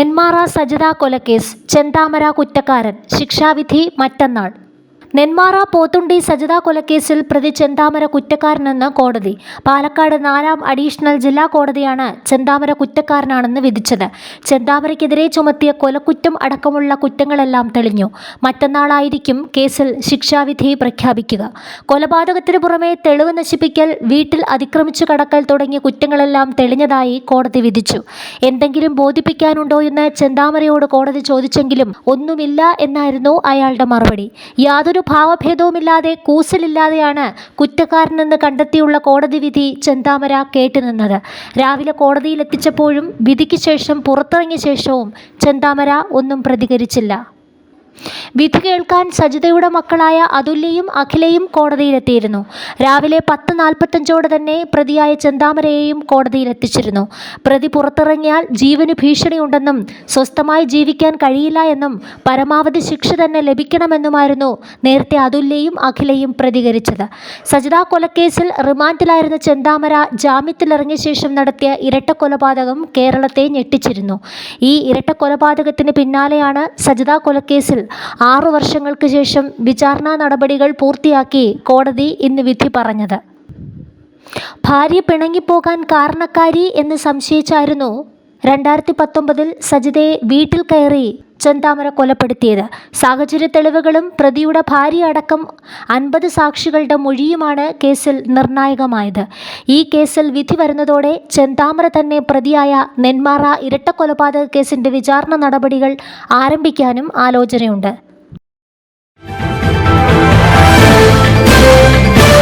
നെന്മാറ സജിത കൊലക്കേസ് ചെന്താമര കുറ്റക്കാരൻ, ശിക്ഷാവിധി മറ്റന്നാൾ. നെന്മാറ പോത്തുണ്ടി സജിത കൊലക്കേസിൽ പ്രതി ചെന്താമര കുറ്റക്കാരനെന്ന് കോടതി. പാലക്കാട് 4ാം അഡീഷണൽ ജില്ലാ കോടതിയാണ് ചെന്താമര കുറ്റക്കാരനാണെന്ന് വിധിച്ചത്. ചെന്താമരയ്ക്കെതിരെ ചുമത്തിയ കൊലക്കുറ്റം അടക്കമുള്ള കുറ്റങ്ങളെല്ലാം തെളിഞ്ഞു. മറ്റന്നാളായിരിക്കും കേസിൽ ശിക്ഷാവിധി പ്രഖ്യാപിക്കുക. കൊലപാതകത്തിന് പുറമെ തെളിവ് നശിപ്പിക്കൽ, വീട്ടിൽ അതിക്രമിച്ചു കടക്കൽ തുടങ്ങിയ കുറ്റങ്ങളെല്ലാം തെളിഞ്ഞതായി കോടതി വിധിച്ചു. എന്തെങ്കിലും ബോധിപ്പിക്കാനുണ്ടോ എന്ന് ചെന്താമരയോട് കോടതി ചോദിച്ചെങ്കിലും ഒന്നുമില്ല എന്നായിരുന്നു അയാളുടെ മറുപടി. യാതൊരു ഭാവഭേദവുമില്ലാതെ, കൂസലില്ലാതെയാണ് കുറ്റക്കാരനെന്ന് കണ്ടെത്തിയുള്ള കോടതി വിധി ചെന്താമര കേട്ടുനിന്നത്. രാവിലെ കോടതിയിലെത്തിച്ചപ്പോഴും വിധിക്ക് ശേഷം പുറത്തിറങ്ങിയ ശേഷവും ചെന്താമര ഒന്നും പ്രതികരിച്ചില്ല. വിധി കേൾക്കാൻ സജിതയുടെ മക്കളായ അതുല്യയും അഖിലയും കോടതിയിലെത്തിയിരുന്നു. രാവിലെ 10:45 തന്നെ പ്രതിയായ ചെന്താമരയെയും കോടതിയിലെത്തിച്ചിരുന്നു. പ്രതി പുറത്തിറങ്ങിയാൽ ജീവന് ഭീഷണിയുണ്ടെന്നും സ്വസ്ഥമായി ജീവിക്കാൻ കഴിയില്ല എന്നും പരമാവധി ശിക്ഷ തന്നെ ലഭിക്കണമെന്നുമായിരുന്നു നേരത്തെ അതുല്യയും അഖിലയും പ്രതികരിച്ചത്. സജിത കൊലക്കേസിൽ റിമാൻഡിലായിരുന്ന ചെന്താമര ജാമ്യത്തിലിറങ്ങിയ ശേഷം നടത്തിയ ഇരട്ടക്കൊലപാതകം കേരളത്തെ ഞെട്ടിച്ചിരുന്നു. ഈ ഇരട്ടക്കൊലപാതകത്തിന് പിന്നാലെയാണ് സജിത കൊലക്കേസിൽ 6 വർഷങ്ങൾക്ക് ശേഷം വിചാരണ നടപടികൾ പൂർത്തിയാക്കി കോടതി ഇന്ന് വിധി പറഞ്ഞത്. ഭാര്യ പിണങ്ങിപ്പോകാൻ കാരണക്കാരി എന്ന് സംശയിച്ചായിരുന്നു 2019 സജിതയെ വീട്ടിൽ കയറി ചെന്താമര കൊലപ്പെടുത്തിയത്. സാഹചര്യ തെളിവുകളും പ്രതിയുടെ ഭാര്യ അടക്കം 50 സാക്ഷികളുടെ മൊഴിയുമാണ് കേസിൽ നിർണായകമായത്. ഈ കേസിൽ വിധി വരുന്നതോടെ ചെന്താമര തന്നെ പ്രതിയായ നെന്മാറ ഇരട്ടക്കൊലപാതക കേസിൻ്റെ വിചാരണ നടപടികൾ ആരംഭിക്കാനും ആലോചനയുണ്ട്.